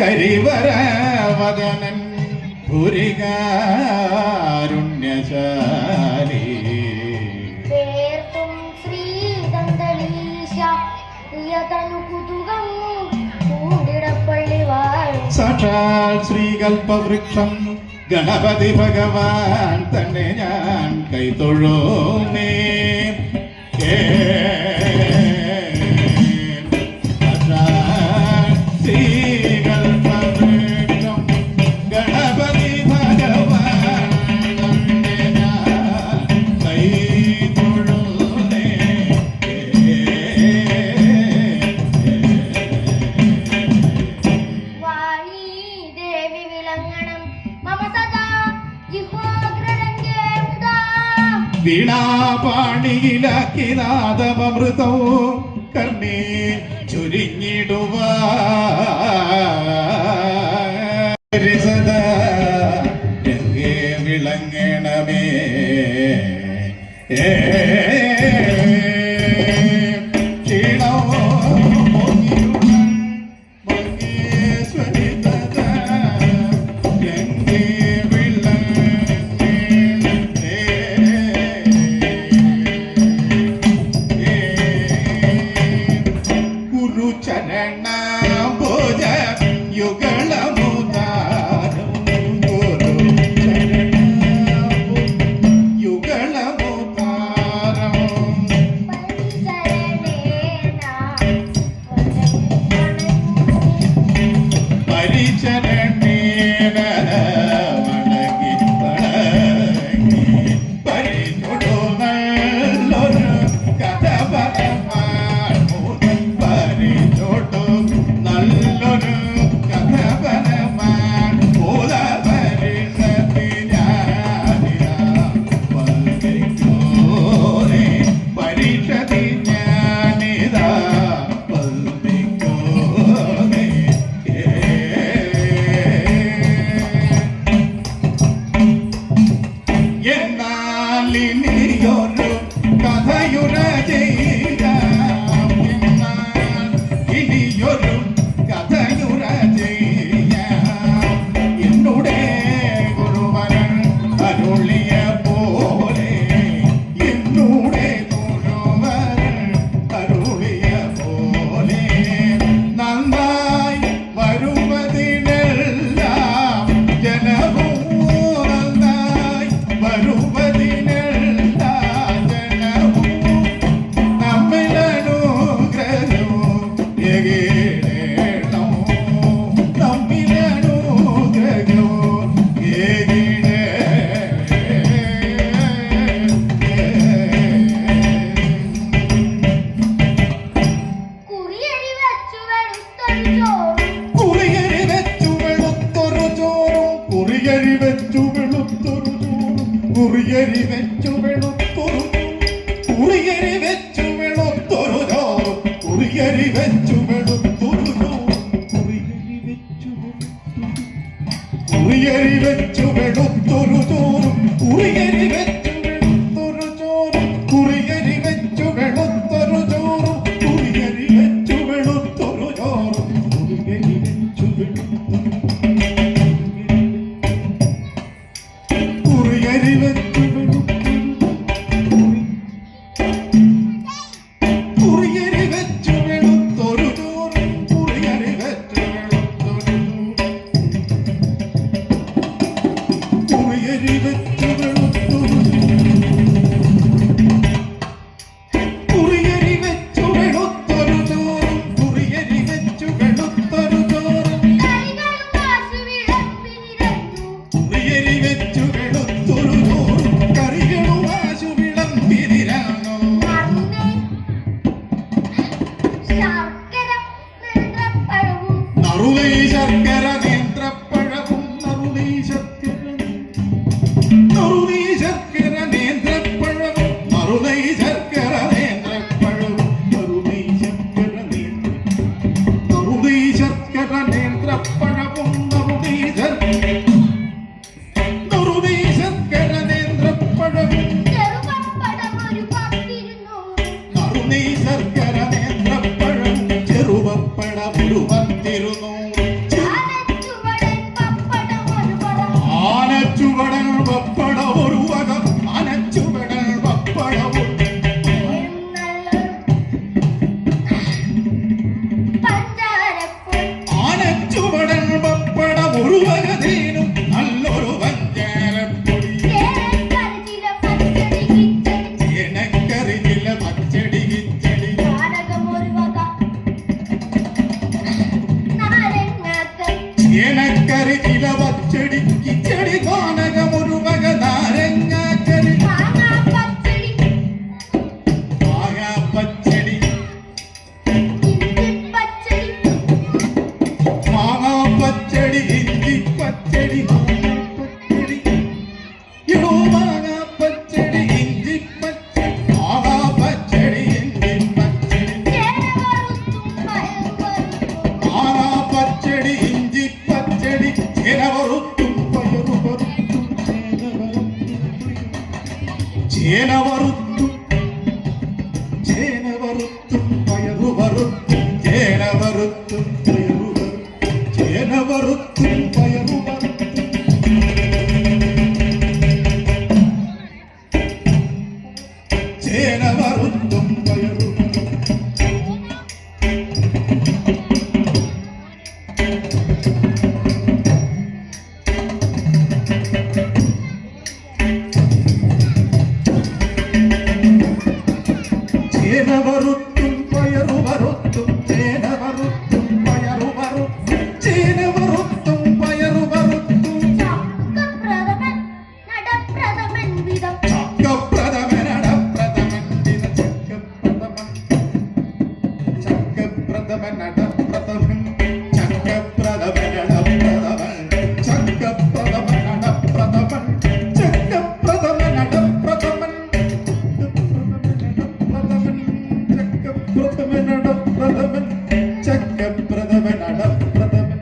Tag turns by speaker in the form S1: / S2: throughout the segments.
S1: കരിവരവദനൻ പുരികാരുണ്യശാലി
S2: പേർത്തും ശ്രീദന്തളീശ പ്രിയതനു കുതുകം കൂടിടപ്പള്ളി വാഴും
S1: സാക്ഷാൽ ശ്രീകൽപ്പവൃക്ഷം ഗണപതി ഭഗവാൻ തന്നെ ഞാൻ കൈതൊഴുന്നേ. വീണാപാണിയിലാക്കി നാദമൃതവും കർണി ചുരിഞ്ഞിടുവാ സദാ രംഗേ വിളങ്ങണമേ.
S2: ശർക്കര നേന്ത്രപ്പഴം ചെറുവപ്പഴ മുഴുവത്തിരുന്നു
S1: ചേനക്കറി ചില പച്ചടി കിച്ചടി കാനകമൊരു വക നാരങ്ങാക്കറി
S2: മാങ്ങാപ്പച്ചടി
S1: മാങ്ങാപ്പച്ചടി
S2: ഇഞ്ചിപ്പച്ചടി
S1: മാങ്ങാപ്പച്ചടി ഇഞ്ചിപ്പച്ചടി മാങ്ങാപ്പച്ചടി ഇടോ മാങ്ങാപ്പച്ചടി ഇഞ്ചിപ്പച്ചടി മാങ്ങാപ്പച്ചടി ഇഞ്ചിപ്പച്ചടി മാങ്ങാപ്പച്ചടി ഇഞ്ചിപ്പച്ചടി ചേനവറുത്തും പയറുവറുത്തും ചേനവറുത്തും ചേനവറുത്തും പയറുവറുത്തും ചേനവറുത്തും പയറുവറുത്തും ചേനവറുത്തും പയറുവറുത്തും ചേനവറുത്തും പയറുവറുത്തും ചേനവറുത്തും പയറുവറുത്തും ചേനവറുത്തും പയറുവറുത്തും ചേനവറുത്തും പയറുവറുത്തും
S2: ചക്കപ്രഥമൻ നടപ്രഥമൻ വിധം
S1: ചക്കപ്രഥമൻ അടപ്രഥമൻ ദിന ചക്കപ്രഥമൻ അടപ്രഥമൻ ചക്കപ്രഥമൻ അടപ്രഥമൻ ചക്കപ്രഥമൻ അടപ്രഥമൻ ചക്കപ്രഥമൻ അടപ്രഥമൻ ചക്കപ്രഥമൻ അടപ്രഥമൻ ചക്കപ്രഥമൻ അടപ്രഥമൻ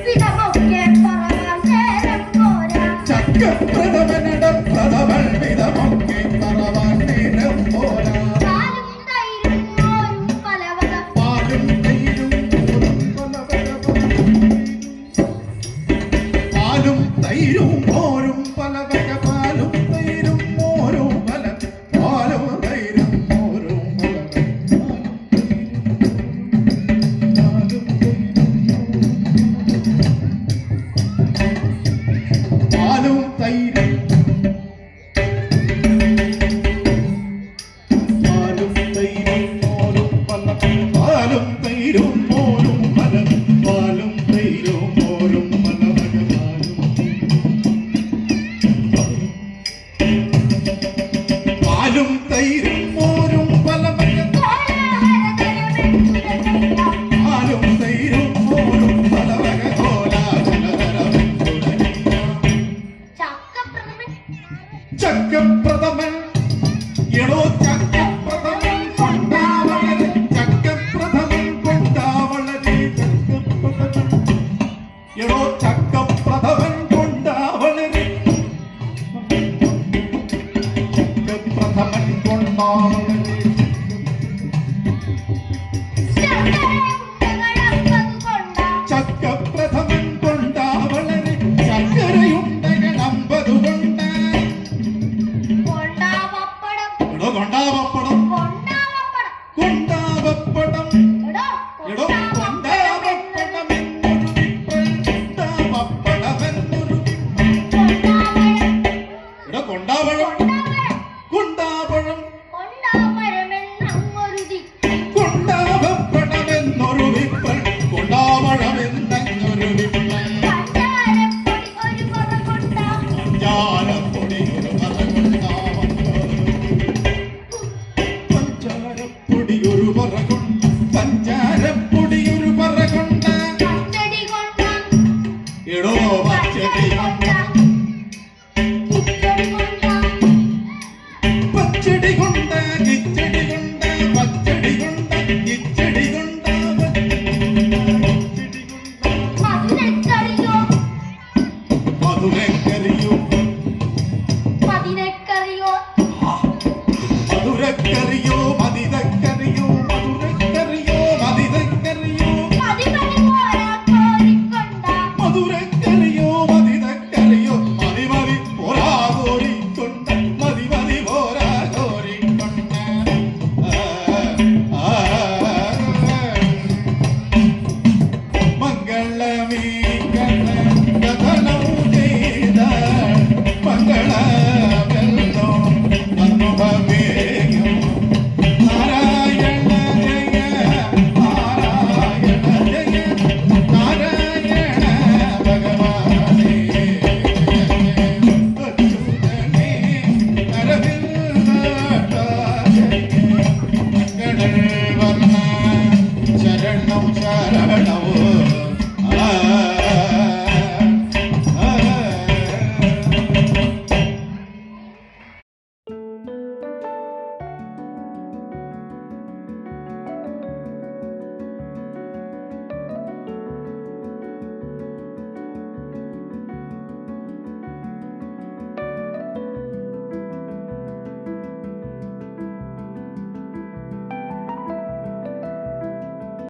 S2: വിധമൊക്കെ പറവാൻ നേരം പോരാ
S1: ചക്കപ്രഥമൻ അടപ്രഥമൻ വിധമൊക്കെ പറവാൻ നേരം പോരാ
S2: പാലും തൈരും മോരും പലവക
S1: പാലും തൈരും മോരും പലവക പാലും തൈരും മോരും പല പാലും തൈരും മോരും പലവക പാലും തൈരും പാലും തൈരും മോരും പല പാലും തൈരും മോരും പല പാലും തൈരും മോരും പലവക പാലും തൈരും മോരും പലവക പാലും തൈരും മോരും പലവക ചക്കപ്രഥമൻ എടോ ചക്കപ്രഥമൻ കൊണ്ടാവളരെ ചക്കപ്രഥമൻ കൊണ്ടാവളരെ ചക്കപ്രഥമൻ എടോ ചക്കപ്രഥമൻ കൊണ്ടാവളരെ ചക്കപ്രഥമൻ കൊണ്ടാവളരെ ചക്കപ്രഥമൻ കൊണ്ടാവളരെ ചക്കരയുണ്ടകൾ 50 കൊണ്ട് എടോ കൊണ്ടാവപ്പടം കൊണ്ടാവപ്പടം എടോ കൊണ്ടാവപ്പടം എന്നൊരു വിപ്പൽ കൊണ്ടാവപ്പടമെന്നൊരു എടോ കൊണ്ടാവഴം കൊണ്ടാവഴം കൊണ്ടാവപ്പടമെന്നൊരു വിപ്പൽ കൊണ്ടാവഴമെന്നൊരു വിപ്പൽ പഞ്ചാരപ്പൊടി ഒരു പറ പഞ്ചാരപ്പൊടി ഒരു പറ കൊണ്ട് പഞ്ചാരപ്പൊടി ഒരു പറ കൊണ്ട് എടോ പച്ചടി കൊണ്ട് പച്ചടി കൊണ്ട് കിച്ചടി കൊണ്ട് പച്ചടി കൊണ്ട് കിച്ചടി കൊണ്ട് മധുരക്കറിയോ മധുരക്കറിയോ